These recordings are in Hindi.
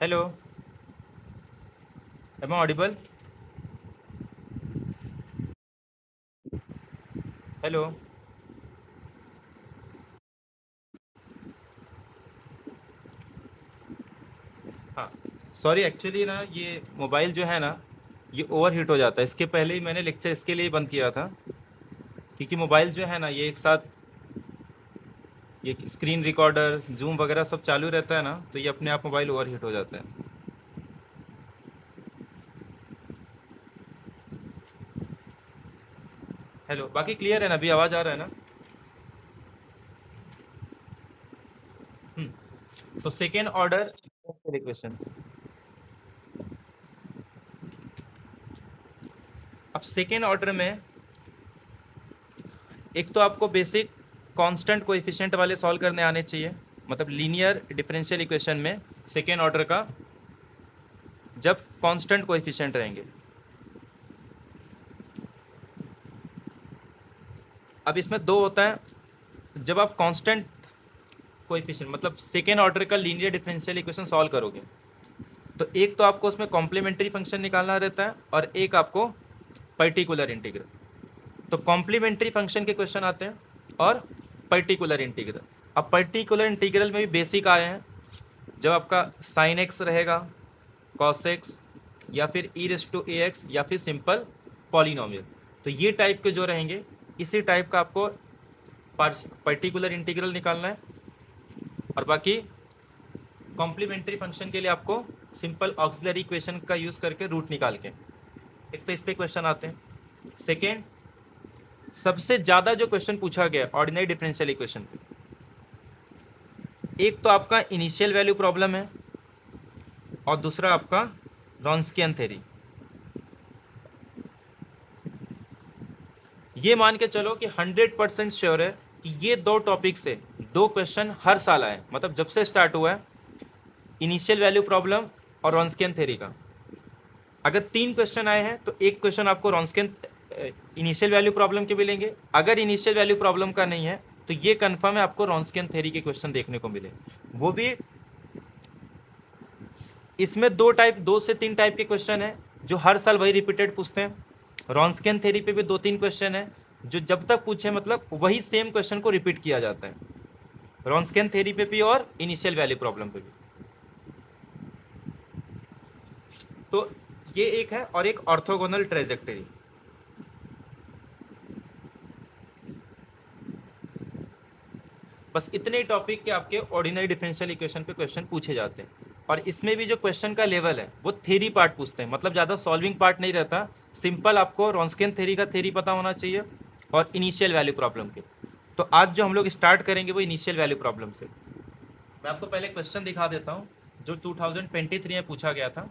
Hello, am I audible? Hello. हाँ, सॉरी, एक्चुअली ना ये मोबाइल जो है ना, ये ओवर हीट हो जाता है। इसके पहले ही मैंने लेक्चर इसके लिए बंद किया था, क्योंकि मोबाइल जो है ना, ये एक साथ ये स्क्रीन रिकॉर्डर, जूम वगैरह सब चालू रहता है ना, तो ये अपने आप मोबाइल ओवर हीट हो जाता है। हेलो, बाकी क्लियर है ना? अभी आवाज़ आ रहा है ना? तो सेकेंड ऑर्डर इक्वेशन। अब सेकेंड ऑर्डर में एक तो आपको बेसिक कांस्टेंट कोएफिशिएंट वाले सॉल्व करने आने चाहिए, मतलब लीनियर डिफरेंशियल इक्वेशन में सेकेंड ऑर्डर का जब कांस्टेंट कोएफिशिएंट रहेंगे। अब इसमें दो होता है। जब आप कांस्टेंट कोएफिशिएंट मतलब सेकेंड ऑर्डर का लीनियर डिफरेंशियल इक्वेशन सॉल्व करोगे, तो एक तो आपको उसमें कॉम्प्लीमेंट्री फंक्शन निकालना रहता है और एक आपको पर्टिकुलर इंटीग्रल। तो कॉम्प्लीमेंट्री फंक्शन के क्वेश्चन आते हैं और पर्टिकुलर इंटीग्रल। अब पर्टिकुलर इंटीग्रल में भी बेसिक आए हैं। जब आपका साइन एक्स रहेगा, कॉस एक्स, या फिर ई रेस टू ए एक्स, या फिर सिंपल पॉलिनोमियल, तो ये टाइप के जो रहेंगे, इसी टाइप का आपको पर्टिकुलर इंटीग्रल निकालना है। और बाकी कॉम्प्लीमेंट्री फंक्शन के लिए आपको सिंपल ऑक्सिलरी इक्वेशन का यूज़ करके रूट निकाल के, एक तो इस पे क्वेश्चन आते हैं। सेकेंड, सबसे ज़्यादा जो क्वेश्चन पूछा गया ऑर्डिनरी डिफरेंशियल इक्वेशन पे, एक तो आपका इनिशियल वैल्यू प्रॉब्लम है और दूसरा आपका रॉन्स्कियन थ्योरी। ये मान के चलो कि 100% श्योर है कि ये दो टॉपिक से दो क्वेश्चन हर साल आए, मतलब जब से स्टार्ट हुआ है, इनिशियल वैल्यू प्रॉब्लम और रॉन्स्कियन थ्योरी का। अगर तीन क्वेश्चन आए हैं तो एक क्वेश्चन आपको रॉन्स्कियन इनिशियल वैल्यू प्रॉब्लम के मिलेंगे। अगर इनिशियल वैल्यू प्रॉब्लम का नहीं है तो ये कंफर्म है आपको रॉन्स्कियन थ्योरी के क्वेश्चन देखने को मिले। वो भी इसमें दो से तीन टाइप के क्वेश्चन है जो हर साल वही रिपीटेड पूछते हैं। रॉन्स्कियन थ्योरी पे भी दो तीन क्वेश्चन है जो जब तक पूछे मतलब वही सेम क्वेश्चन को रिपीट किया जाता है, रॉन्स्कियन थ्योरी पे भी और इनिशियल वैल्यू प्रॉब्लम पे भी। तो ये एक है, और एक ऑर्थोगोनल ट्रेजेक्टरी। बस इतने टॉपिक के आपके ऑर्डिनरी डिफरेंशियल इक्वेशन पे क्वेश्चन पूछे जाते हैं। और इसमें भी जो क्वेश्चन का लेवल है वो थ्योरी पार्ट पूछते हैं, मतलब ज़्यादा सॉल्विंग पार्ट नहीं रहता। सिंपल आपको रॉन्स्कियन थ्योरी का थ्योरी पता होना चाहिए और इनिशियल वैल्यू प्रॉब्लम के। तो आज जो हम लोग स्टार्ट करेंगे वो इनिशियल वैल्यू प्रॉब्लम से। मैं आपको पहले क्वेश्चन दिखा देता हूँ जो 2023 में पूछा गया था।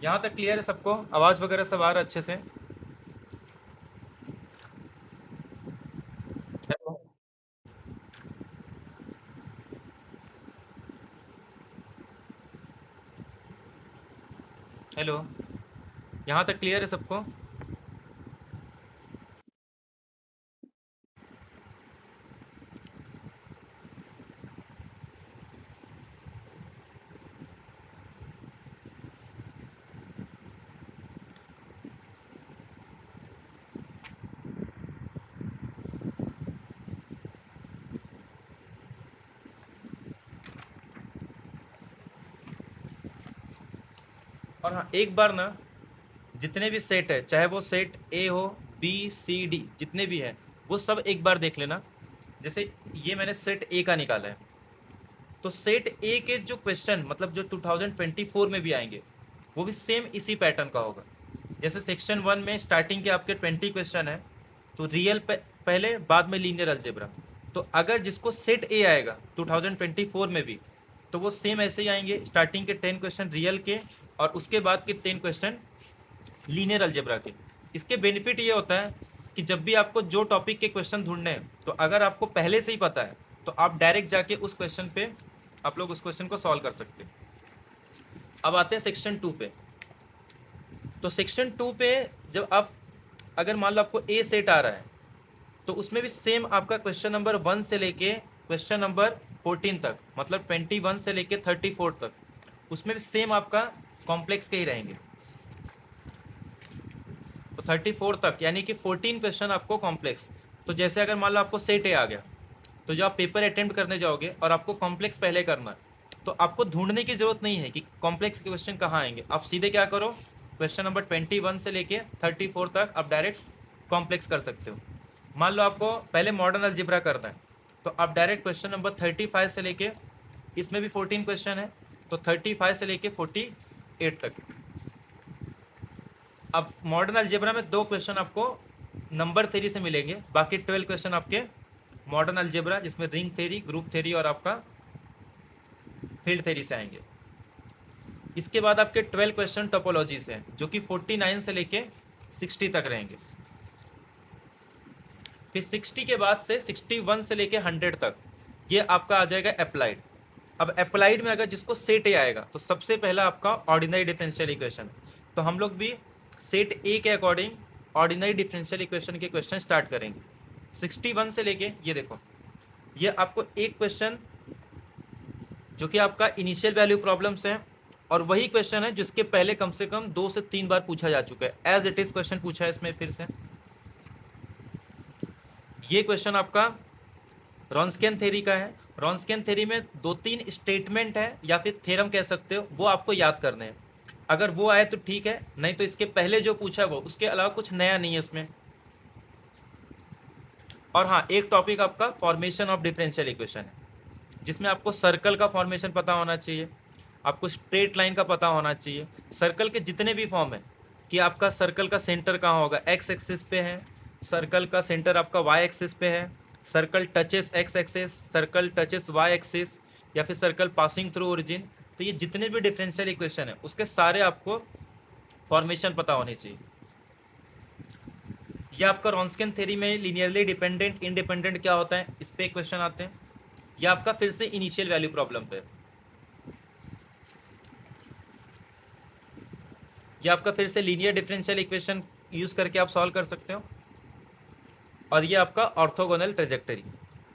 यहाँ तक क्लियर है सबको? आवाज़ वगैरह सब आ रहा है अच्छे से? हेलो? हेलो, यहाँ तक क्लियर है सबको? और हाँ, एक बार ना, जितने भी सेट है, चाहे वो सेट ए हो, बी, सी, डी, जितने भी हैं, वो सब एक बार देख लेना। जैसे ये मैंने सेट ए का निकाला है, तो सेट ए के जो क्वेश्चन मतलब जो 2024 में भी आएंगे, वो भी सेम इसी पैटर्न का होगा। जैसे सेक्शन 1 में स्टार्टिंग के आपके 20 क्वेश्चन है, तो रियल पहले, बाद में लीनियर अलजेब्रा। तो अगर जिसको सेट ए आएगा 2024 में भी, तो वो सेम ऐसे ही आएंगे, स्टार्टिंग के 10 क्वेश्चन रियल के और उसके बाद के 10 क्वेश्चन लीनियर अलजेब्रा के। इसके बेनिफिट ये होता है कि जब भी आपको जो टॉपिक के क्वेश्चन ढूंढने हैं, तो अगर आपको पहले से ही पता है तो आप डायरेक्ट जाके उस क्वेश्चन पे आप लोग उस क्वेश्चन को सॉल्व कर सकते हैं। अब आते हैं सेक्शन 2 पे। तो सेक्शन 2 पे जब आप, अगर मान लो आपको ए सेट आ रहा है, तो उसमें भी सेम आपका क्वेश्चन नंबर 1 से लेके क्वेश्चन नंबर 14 तक, मतलब 21 से लेके 34 तक, उसमें भी सेम आपका कॉम्प्लेक्स के ही रहेंगे। तो 34 तक यानी कि 14 क्वेश्चन आपको कॉम्प्लेक्स। तो जैसे अगर मान लो आपको सेट ए आ गया, तो जब आप पेपर अटेम्प्ट करने जाओगे और आपको कॉम्प्लेक्स पहले करना है, तो आपको ढूंढने की जरूरत नहीं है कि कॉम्प्लेक्स के क्वेश्चन कहाँ आएंगे। आप सीधे क्या करो, क्वेश्चन नंबर 21 से लेके 34 तक आप डायरेक्ट कॉम्प्लेक्स कर सकते हो। मान लो आपको पहले मॉडर्न अलजेब्रा करना है, तो आप डायरेक्ट क्वेश्चन नंबर 35 से लेके, इसमें भी 14 क्वेश्चन है, तो 35 से लेके 48 तक। अब मॉडर्न अलजेब्रा में 2 क्वेश्चन आपको नंबर थ्योरी से मिलेंगे, बाकी 12 क्वेश्चन आपके मॉडर्न अलजेब्रा जिसमें रिंग थ्योरी, ग्रुप थ्योरी और आपका फील्ड थ्योरी से आएंगे। इसके बाद आपके 12 क्वेश्चन टोपोलॉजी से हैं, जो कि 49 से लेके 60 तक रहेंगे। फिर 60 के बाद से 61 से लेके 100 तक ये आपका आ जाएगा अप्लाइड। अब अप्लाइड में अगर जिसको सेट ए आएगा, तो सबसे पहला आपका ऑर्डिनरी डिफरेंशियल इक्वेशन। तो हम लोग भी सेट ए के अकॉर्डिंग ऑर्डिनरी डिफरेंशियल इक्वेशन के क्वेश्चन स्टार्ट करेंगे 61 से लेके। ये देखो, ये आपको एक क्वेश्चन जो कि आपका इनिशियल वैल्यू प्रॉब्लम से है, और वही क्वेश्चन है जिसके पहले कम से कम 2 से 3 बार पूछा जा चुका है, एज इट इज क्वेश्चन पूछा है इसमें फिर से। ये क्वेश्चन आपका रॉन्स्कियन थ्योरी का है। रॉन्स्कियन थ्योरी में 2-3 स्टेटमेंट है या फिर थ्योरम कह सकते हो, वो आपको याद करने हैं। अगर वो आए तो ठीक है, नहीं तो इसके पहले जो पूछा है वो, उसके अलावा कुछ नया नहीं है इसमें। और हाँ, एक टॉपिक आपका फॉर्मेशन ऑफ डिफरेंशियल इक्वेशन है, जिसमें आपको सर्कल का फॉर्मेशन पता होना चाहिए, आपको स्ट्रेट लाइन का पता होना चाहिए, सर्कल के जितने भी फॉर्म है, कि आपका सर्कल का सेंटर कहाँ होगा, एक्स एक्सिस पे है, सर्कल का सेंटर आपका वाई एक्सिस पे है, circle touches x axis, circle touches y axis, या फिर सर्कल पासिंग थ्रू ओरिजिन। तो ये जितने भी डिफरेंशियल इक्वेशन है उसके सारे आपको फॉर्मेशन पता होने चाहिए। ये आपका रॉन्स्कियन थ्योरी में लीनियरली डिपेंडेंट इंडिपेंडेंट क्या होता है, इस पे क्वेश्चन आते हैं। ये आपका फिर से इनिशियल वैल्यू प्रॉब्लम पे, ये आपका फिर से लीनियर डिफरेंशियल इक्वेशन यूज करके आप सॉल्व कर सकते हो। और ये आपका ऑर्थोगोनल ट्रेजेक्टरी।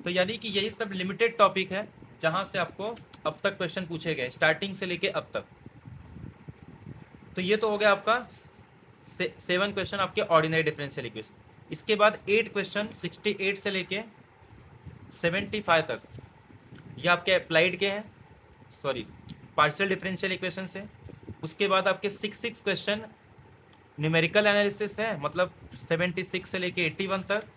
तो यानी कि यही सब लिमिटेड टॉपिक है जहां से आपको अब तक क्वेश्चन पूछे गए, स्टार्टिंग से लेके अब तक। तो ये तो हो गया आपका 7 क्वेश्चन आपके ऑर्डिनरी डिफरेंशियल इक्वेशन। इसके बाद 8 क्वेश्चन 68 से लेके 75 तक ये आपके अप्लाइड के हैं, सॉरी पार्शियल डिफरेंशियल इक्वेशन से। उसके बाद आपके 6 क्वेश्चन न्यूमेरिकल एनालिसिस है, मतलब 76 से लेके 81 तक।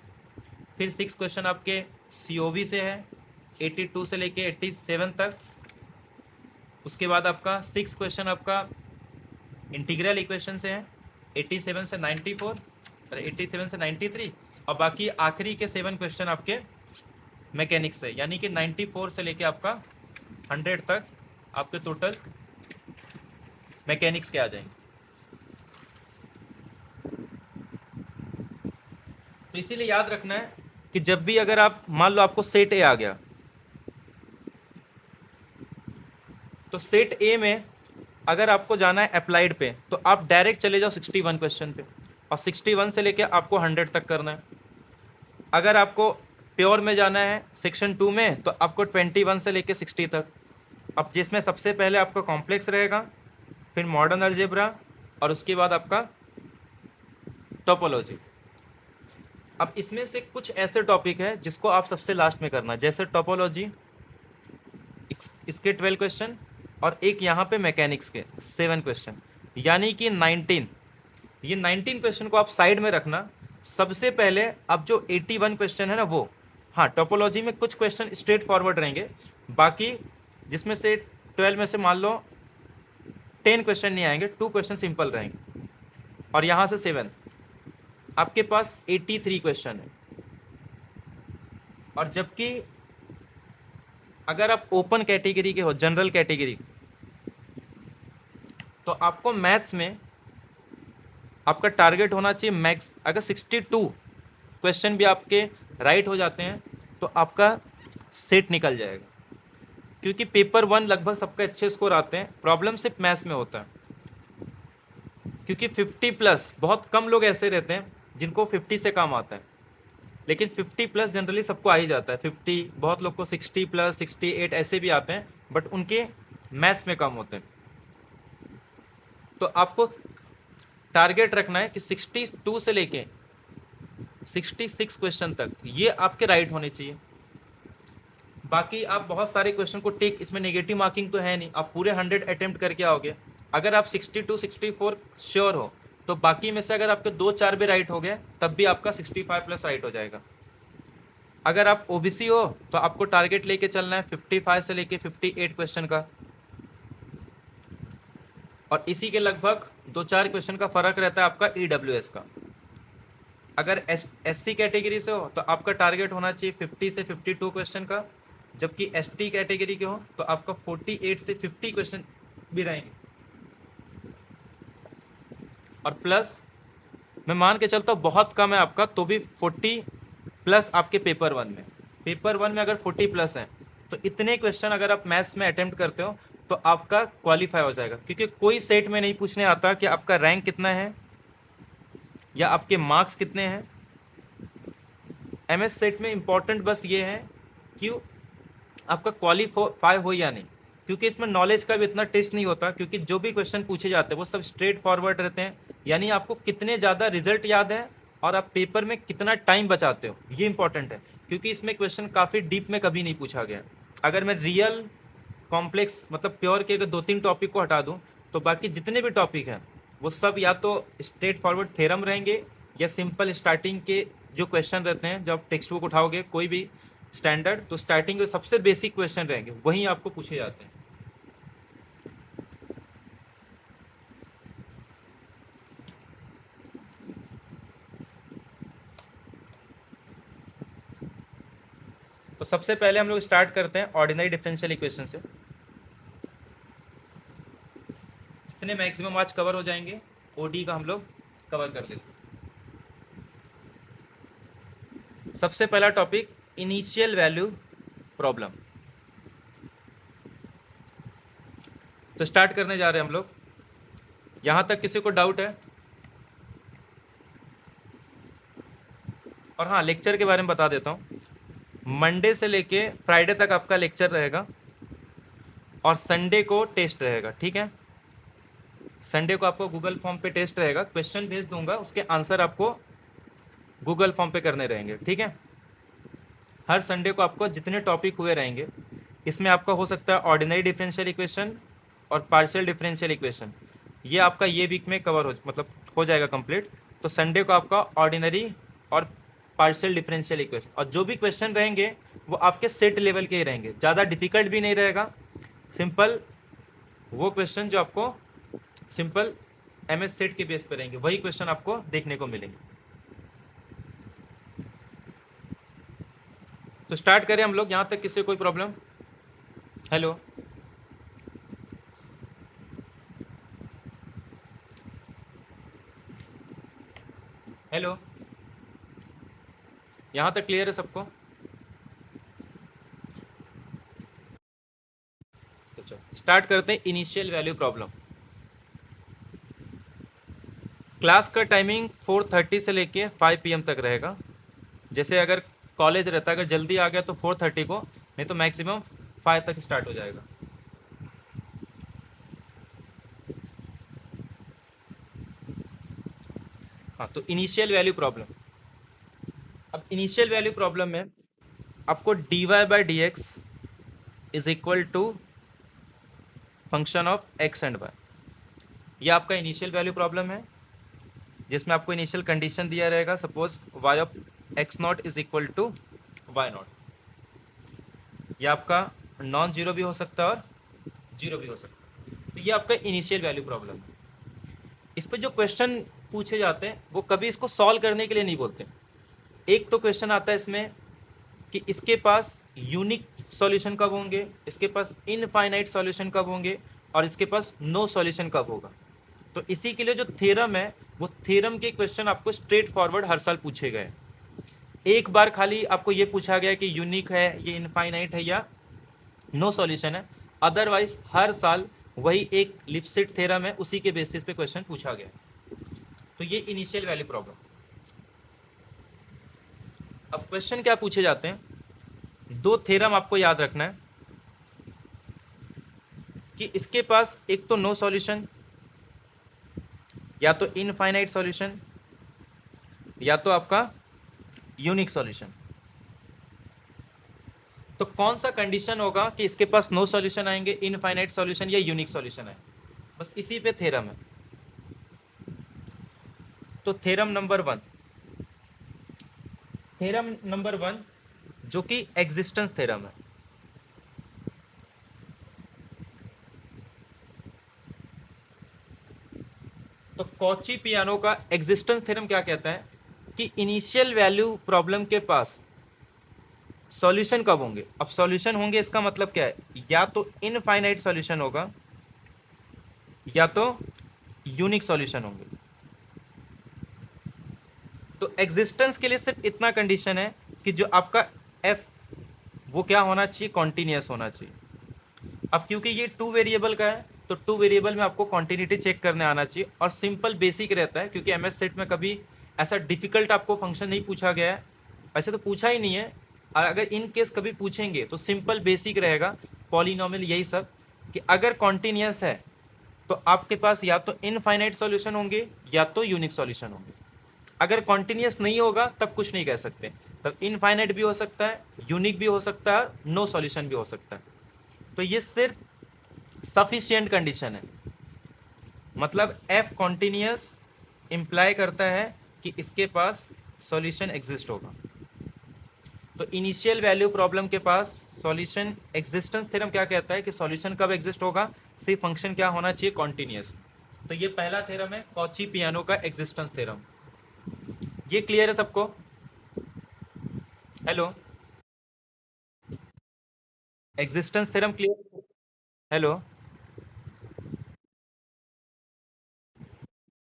फिर 6 क्वेश्चन आपके COV से है, 82 से लेके 87 तक। उसके बाद आपका 6 क्वेश्चन आपका इंटीग्रल इक्वेशन से है, 87 से 94 और 87 से 93। और बाकी आखिरी के 7 क्वेश्चन आपके मैकेनिक्स से, यानी कि 94 से लेके आपका 100 तक आपके टोटल मैकेनिक्स के आ जाएंगे। तो इसीलिए याद रखना है कि जब भी अगर आप मान लो आपको सेट ए आ गया, तो सेट ए में अगर आपको जाना है अप्लाइड पे, तो आप डायरेक्ट चले जाओ 61 क्वेश्चन पे, और 61 से लेके आपको 100 तक करना है। अगर आपको प्योर में जाना है सेक्शन 2 में, तो आपको 21 से लेके 60 तक। अब जिसमें सबसे पहले आपका कॉम्प्लेक्स रहेगा, फिर मॉडर्न अलजेब्रा, और उसके बाद आपका टोपोलॉजी। अब इसमें से कुछ ऐसे टॉपिक है जिसको आप सबसे लास्ट में करना, जैसे टोपोलॉजी, इसके 12 क्वेश्चन, और एक यहाँ पे मैकेनिक्स के 7 क्वेश्चन, यानी कि 19। ये 19 क्वेश्चन को आप साइड में रखना। सबसे पहले अब जो 81 क्वेश्चन है ना वो, हाँ टोपोलॉजी में कुछ क्वेश्चन स्ट्रेट फॉरवर्ड रहेंगे, बाकी जिसमें से 12 में से मान लो 10 क्वेश्चन नहीं आएंगे, 2 क्वेश्चन सिंपल रहेंगे, और यहाँ से 7 आपके पास 83 क्वेश्चन है। और जबकि अगर आप ओपन कैटेगरी के हो, जनरल कैटेगरी, तो आपको मैथ्स में आपका टारगेट होना चाहिए मैक्स, अगर 62 क्वेश्चन भी आपके राइट हो जाते हैं तो आपका सेट निकल जाएगा। क्योंकि पेपर 1 लगभग सबके अच्छे स्कोर आते हैं, प्रॉब्लम सिर्फ मैथ्स में होता है। क्योंकि 50 प्लस बहुत कम लोग ऐसे रहते हैं जिनको 50 से कम आता है। लेकिन 50 प्लस जनरली सबको आ ही जाता है। 50, बहुत लोग को 60 प्लस 68 ऐसे भी आते हैं, बट उनके मैथ्स में कम होते हैं। तो आपको टारगेट रखना है कि 62 से लेके 66 क्वेश्चन तक ये आपके राइट होने चाहिए। बाकी आप बहुत सारे क्वेश्चन को टिक, इसमें नेगेटिव मार्किंग तो है नहीं, आप पूरे 100 अटेम्प्ट करके आओगे। अगर आप 62 64 श्योर हो तो बाकी में से अगर आपके 2-4 भी राइट हो गए तब भी आपका 65 प्लस राइट हो जाएगा। अगर आप ओबीसी हो तो आपको टारगेट लेके चलना है 55 से लेके 58 क्वेश्चन का, और इसी के लगभग 2-4 क्वेश्चन का फर्क रहता है आपका ईडब्ल्यूएस का। अगर एससी कैटेगरी से हो तो आपका टारगेट होना चाहिए 50 से 52 क्वेश्चन का, जबकि एसटी कैटेगरी के हो तो आपका 48 से 50 क्वेश्चन भी रहेंगे। और प्लस मैं मान के चलता हूँ बहुत कम है आपका, तो भी 40 प्लस आपके पेपर वन में, पेपर वन में अगर 40 प्लस हैं तो इतने क्वेश्चन अगर आप मैथ्स में अटेम्प्ट करते हो तो आपका क्वालिफाई हो जाएगा। क्योंकि कोई सेट में नहीं पूछने आता कि आपका रैंक कितना है या आपके मार्क्स कितने हैं। एमएस सेट में इंपॉर्टेंट बस ये है कि आपका क्वालिफाई हो या नहीं, क्योंकि इसमें नॉलेज का भी इतना टेस्ट नहीं होता, क्योंकि जो भी क्वेश्चन पूछे जाते हैं वो सब स्ट्रेट फॉरवर्ड रहते हैं। यानी आपको कितने ज़्यादा रिजल्ट याद है और आप पेपर में कितना टाइम बचाते हो, ये इंपॉर्टेंट है। क्योंकि इसमें क्वेश्चन काफ़ी डीप में कभी नहीं पूछा गया। अगर मैं रियल कॉम्प्लेक्स मतलब प्योर के अगर 2-3 टॉपिक को हटा दूँ तो बाकी जितने भी टॉपिक हैं वो सब या तो स्ट्रेट फॉरवर्ड थ्योरम रहेंगे या सिंपल स्टार्टिंग के जो क्वेश्चन रहते हैं। जब टेक्स्ट बुक उठाओगे कोई भी स्टैंडर्ड, तो स्टार्टिंग के सबसे बेसिक क्वेश्चन रहेंगे, वहीं आपको पूछे जाते हैं। तो सबसे पहले हम लोग स्टार्ट करते हैं ऑर्डिनरी डिफरेंशियल इक्वेशन से। जितने मैक्सिमम आज कवर हो जाएंगे ओडी का हम लोग कवर कर लेते हैं। सबसे पहला टॉपिक इनिशियल वैल्यू प्रॉब्लम। तो स्टार्ट करने जा रहे हैं हम लोग। यहाँ तक किसी को डाउट है? और हाँ, लेक्चर के बारे में बता देता हूँ। मंडे से लेके फ्राइडे तक आपका लेक्चर रहेगा और संडे को टेस्ट रहेगा, ठीक है। संडे को आपको गूगल फॉर्म पे टेस्ट रहेगा, क्वेश्चन भेज दूंगा, उसके आंसर आपको गूगल फॉर्म पे करने रहेंगे, ठीक है। हर संडे को आपको जितने टॉपिक हुए रहेंगे, इसमें आपका हो सकता है ऑर्डिनरी डिफरेंशियल इक्वेशन और पार्शियल डिफरेंशियल इक्वेशन, ये आपका ये वीक में कवर हो जाएगा कंप्लीट। तो संडे को आपका ऑर्डिनरी और पार्शियल डिफरेंशियल इक्वेशन, और जो भी क्वेश्चन रहेंगे वो आपके सेट लेवल के ही रहेंगे, ज़्यादा डिफिकल्ट भी नहीं रहेगा। सिंपल वो क्वेश्चन जो आपको सिंपल एमएस सेट के बेस पे रहेंगे, वही क्वेश्चन आपको देखने को मिलेंगे। तो स्टार्ट करें हम लोग। यहाँ तक किसी कोई प्रॉब्लम? हेलो, हेलो, यहाँ तक क्लियर है सबको? तो चलो स्टार्ट करते हैं इनिशियल वैल्यू प्रॉब्लम। क्लास का टाइमिंग 4:30 से लेके 5 PM तक रहेगा। जैसे अगर कॉलेज रहता है, अगर जल्दी आ गया तो 4:30 को, नहीं तो मैक्सिमम 5 तक स्टार्ट हो जाएगा। हाँ, तो इनिशियल वैल्यू प्रॉब्लम। अब इनिशियल वैल्यू प्रॉब्लम में आपको dy/dx is equal to function of x and y, ये आपका इनिशियल वैल्यू प्रॉब्लम है, जिसमें आपको इनिशियल कंडीशन दिया रहेगा। Suppose y of x0 is equal to y0। ये आपका नॉन जीरो भी हो सकता है और जीरो भी हो सकता है। तो ये आपका इनिशियल वैल्यू प्रॉब्लम है। इस पर जो क्वेश्चन पूछे जाते हैं वो कभी इसको सॉल्व करने के लिए नहीं बोलते। एक तो क्वेश्चन आता है इसमें कि इसके पास यूनिक सॉल्यूशन कब होंगे, इसके पास इनफाइनाइट सॉल्यूशन कब होंगे, और इसके पास नो सॉल्यूशन कब होगा। तो इसी के लिए जो थ्योरम है वो थ्योरम के क्वेश्चन आपको स्ट्रेट फॉरवर्ड हर साल पूछे गए। एक बार खाली आपको ये पूछा गया कि यूनिक है, ये इनफाइनाइट है या नो सॉल्यूशन है। अदरवाइज हर साल वही एक लिपसिट थ्योरम है, उसी के बेसिस पे क्वेश्चन पूछा गया। तो ये इनिशियल वैल्यू प्रॉब्लम। अब क्वेश्चन क्या पूछे जाते हैं, दो थ्योरम आपको याद रखना है कि इसके पास एक तो नो सॉल्यूशन, या तो इनफाइनाइट सॉल्यूशन, या तो आपका यूनिक सॉल्यूशन। तो कौन सा कंडीशन होगा कि इसके पास नो सॉल्यूशन आएंगे, इनफाइनाइट सॉल्यूशन या यूनिक सॉल्यूशन है, बस इसी पे थ्योरम है। तो थ्योरम नंबर वन जो कि एग्जिस्टेंस थ्योरम है। तो कॉची पियानो का एग्जिस्टेंस थ्योरम क्या कहता है कि इनिशियल वैल्यू प्रॉब्लम के पास सॉल्यूशन कब होंगे। अब सॉल्यूशन होंगे इसका मतलब क्या है, या तो इनफाइनाइट सॉल्यूशन होगा या तो यूनिक सॉल्यूशन होंगे। तो एग्जिस्टेंस के लिए सिर्फ इतना कंडीशन है कि जो आपका एफ वो क्या होना चाहिए, कॉन्टिन्यूस होना चाहिए। अब क्योंकि ये टू वेरिएबल का है तो टू वेरिएबल में आपको कॉन्टिन्यूटी चेक करने आना चाहिए, और सिंपल बेसिक रहता है क्योंकि एमएस सेट में कभी ऐसा डिफिकल्ट आपको फंक्शन नहीं पूछा गया है, ऐसे तो पूछा ही नहीं है। और अगर इन केस कभी पूछेंगे तो सिंपल बेसिक रहेगा, पॉलिनॉमियल यही सब, कि अगर कॉन्टिन्यूस है तो आपके पास या तो इनफाइनाइट सॉल्यूशन होंगे या तो यूनिक सॉल्यूशन होंगे। अगर कॉन्टिन्यूस नहीं होगा तब कुछ नहीं कह सकते, तब इनफाइनाइट भी हो सकता है, यूनिक भी हो सकता है, नो सॉल्यूशन भी हो सकता है। तो ये सिर्फ सफिशिएंट कंडीशन है, मतलब एफ कॉन्टिन्यूस इंप्लाई करता है कि इसके पास सॉल्यूशन एग्जिस्ट होगा। तो इनिशियल वैल्यू प्रॉब्लम के पास सॉल्यूशन एग्जिस्टेंस थ्योरम क्या कहता है कि सॉल्यूशन कब एग्जिस्ट होगा, सिर्फ फंक्शन क्या होना चाहिए, कॉन्टिन्यूस। तो ये पहला थ्योरम है कॉची पियानो का एग्जिस्टेंस थ्योरम। ये क्लियर है सबको? Hello, existence theorem clear? Hello,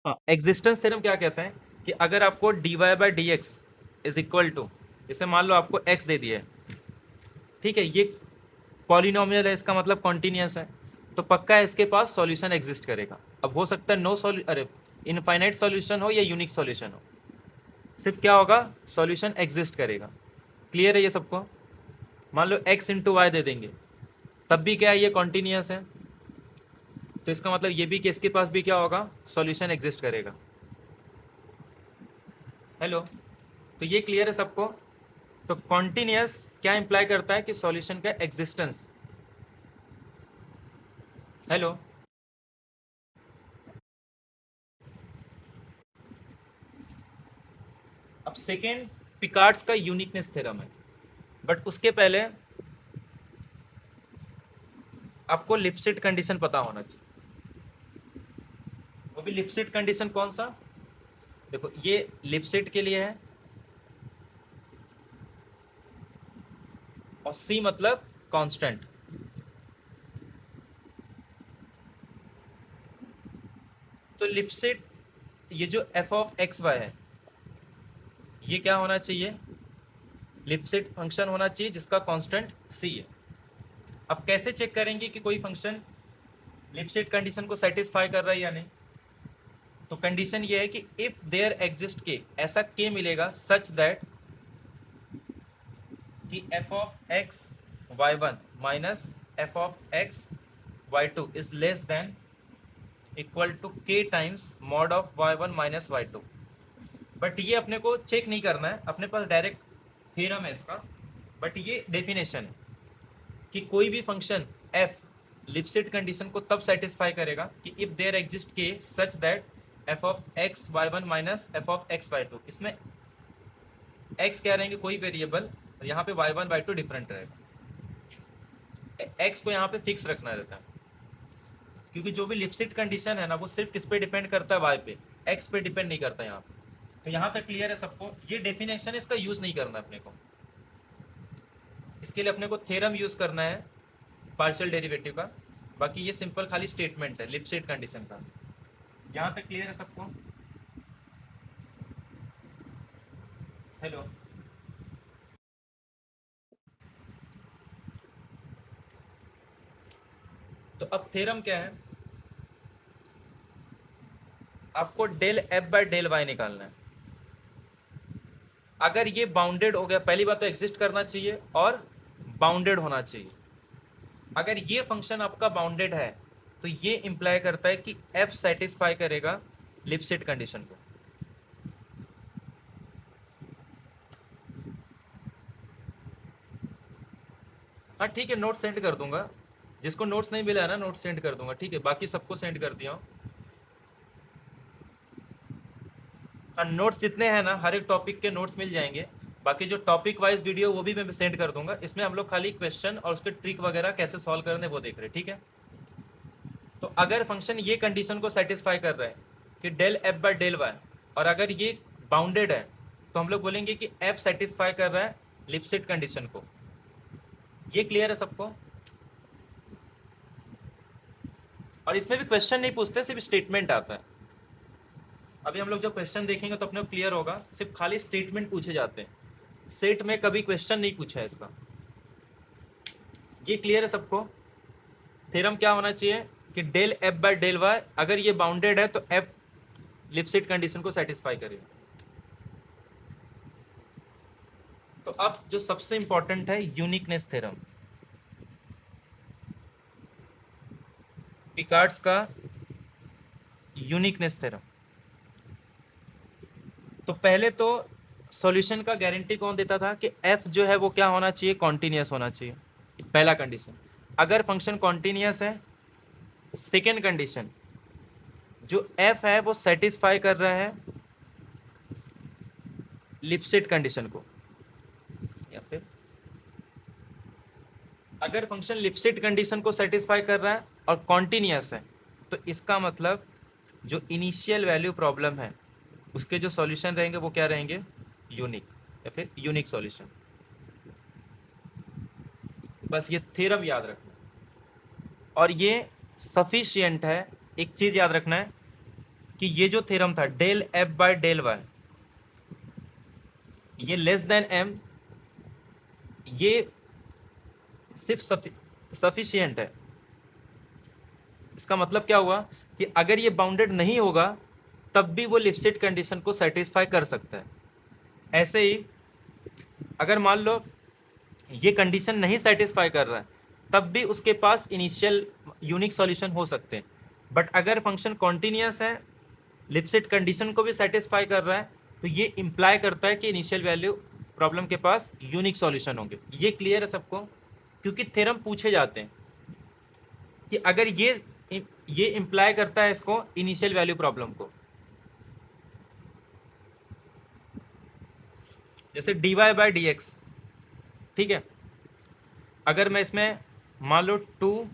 हाँ, एग्जिस्टेंस थ्योरम क्या कहता है कि अगर आपको d y by d x is equal to, जैसे मान लो आपको एक्स दे दिया है, ठीक है, ये पॉलिनोमियल है, इसका मतलब कॉन्टिन्यूस है, तो पक्का है इसके पास सॉल्यूशन एग्जिस्ट करेगा। अब हो सकता है नो सॉल्यू अरे इनफाइनाइट सॉल्यूशन हो या यूनिक सॉल्यूशन हो, सिर्फ क्या होगा, सॉल्यूशन एग्जिस्ट करेगा। क्लियर है ये सबको? मान लो एक्स इंटू वाई दे देंगे, तब भी क्या है, ये कॉन्टिन्यूस है, तो इसका मतलब ये भी कि इसके पास भी क्या होगा, सॉल्यूशन एग्जिस्ट करेगा। हेलो, तो ये क्लियर है सबको? तो कॉन्टिन्यूस क्या इंप्लाई करता है कि सॉल्यूशन का एग्जिस्टेंस। हेलो, अब सेकेंड पिकार्ड्स का यूनिकनेस थ्योरम है, बट उसके पहले आपको लिपस्टिक कंडीशन पता होना चाहिए। वो भी लिपस्टिक कंडीशन कौन सा, देखो ये लिपस्टिक के लिए है, और सी मतलब कांस्टेंट। तो लिपस्टिक, ये जो एफ ऑफ एक्स वाई है, ये क्या होना चाहिए, लिपस्टिक फंक्शन होना चाहिए जिसका कांस्टेंट सी है। अब कैसे चेक करेंगे कि कोई फंक्शन लिपस्टिक कंडीशन को सेटिस्फाई कर रहा है या नहीं। तो कंडीशन ये है कि इफ देयर एग्जिस्ट के, ऐसा के मिलेगा सच दैट कि f of x y one minus f of x y two is less than equal to k times mod of y one minus y two. But ये अपने को चेक नहीं करना है, अपने पास डायरेक्ट थ्योरम है इसका, बट ये डेफिनेशन है कि कोई भी फंक्शन एफ लिपस्टिक कंडीशन को तब सेटिस्फाई करेगा कि if there exist K such that f of x y one minus f of x y two, इसमें एक्स क्या रहेंगे, कोई वेरिएबल, और यहाँ पे y one y two different रहेगा। एक्स को यहाँ पे फिक्स रखना रहता है, क्योंकि जो भी लिपस्टिक कंडीशन है ना वो सिर्फ किस पे डिपेंड करता है, वाई पे, एक्स पे डिपेंड नहीं करता यहाँ पे। तो यहाँ तक क्लियर है सबको? ये डेफिनेशन है, इसका यूज नहीं करना अपने को, इसके लिए अपने को थ्योरम यूज करना है पार्शियल डेरिवेटिव का। बाकी ये सिंपल खाली स्टेटमेंट है लिपस्टिक कंडीशन का। यहाँ तक क्लियर है सबको? हेलो, तो अब थ्योरम क्या है, आपको del f by del y निकालना है। अगर ये बाउंडेड हो गया, पहली बात तो एग्जिस्ट करना चाहिए और बाउंडेड होना चाहिए। अगर ये फंक्शन आपका बाउंडेड है तो ये इंप्लाई करता है कि एफ सेटिस्फाई करेगा लिपसेट कंडीशन को। हाँ ठीक है, नोट सेंड कर दूंगा। जिसको नोट्स नहीं मिला है ना, नोट सेंड कर दूंगा, ठीक है, बाकी सबको सेंड कर दिया हूँ। हाँ, नोट्स जितने हैं ना, हर एक टॉपिक के नोट्स मिल जाएंगे। बाकी जो टॉपिक वाइज वीडियो वो भी मैं सेंड कर दूंगा। इसमें हम लोग खाली क्वेश्चन और उसके ट्रिक वगैरह कैसे सॉल्व करने वो देख रहे हैं, ठीक है। तो अगर फंक्शन ये कंडीशन को सेटिस्फाई कर रहा है कि del f by del y, और अगर ये बाउंडेड है, तो हम लोग बोलेंगे कि एफ सेटिस्फाई कर रहा है लिपसेट कंडीशन को। ये क्लियर है सबको? और इसमें भी क्वेश्चन नहीं पूछते, सिर्फ स्टेटमेंट आता है। अभी हम लोग जब क्वेश्चन देखेंगे तो अपने को क्लियर होगा, सिर्फ खाली स्टेटमेंट पूछे जाते हैं, सेट में कभी क्वेश्चन नहीं पूछा है इसका। ये क्लियर है सबको? थ्योरम क्या होना चाहिए कि del f by del y, अगर ये बाउंडेड है तो एफ लिपसेट कंडीशन को सेटिस्फाई करेगा। तो अब जो सबसे इंपॉर्टेंट है, यूनिकनेस थ्योरम, पिकार्ड्स का यूनिकनेस थ्योरम। तो पहले तो सॉल्यूशन का गारंटी कौन देता था कि एफ जो है वो क्या होना चाहिए, कॉन्टिन्यूस होना चाहिए, पहला कंडीशन। अगर फंक्शन कॉन्टिन्यूस है, सेकेंड कंडीशन, जो एफ है वो सेटिस्फाई कर रहा है लिपसेट कंडीशन को। या फिर अगर फंक्शन लिपसेट कंडीशन को सेटिस्फाई कर रहा है और कॉन्टिन्यूस है, तो इसका मतलब जो इनिशियल वैल्यू प्रॉब्लम है उसके जो सॉल्यूशन रहेंगे वो क्या रहेंगे, यूनिक, या फिर यूनिक सॉल्यूशन। बस ये थ्योरम याद रखना और ये सफिशियंट है। एक चीज याद रखना है कि ये जो थ्योरम था del f by del y, ये लेस देन एम, ये सिर्फ सफिशियंट है। इसका मतलब क्या हुआ कि अगर ये बाउंडेड नहीं होगा तब भी वो लिपसेट कंडीशन को सेटिस्फाई कर सकता है। ऐसे ही अगर मान लो ये कंडीशन नहीं सेटिस्फाई कर रहा है, तब भी उसके पास इनिशियल यूनिक सॉल्यूशन हो सकते हैं। बट अगर फंक्शन कॉन्टिन्यूस है, लिपसेट कंडीशन को भी सेटिस्फाई कर रहा है, तो ये इंप्लाई करता है कि इनिशियल वैल्यू प्रॉब्लम के पास यूनिक सॉल्यूशन होंगे। ये क्लियर है सबको? क्योंकि थ्योरम पूछे जाते हैं कि अगर ये इंप्लाई करता है इसको, इनिशियल वैल्यू प्रॉब्लम को। जैसे d y by d x, ठीक है, अगर मैं इसमें मान लो 2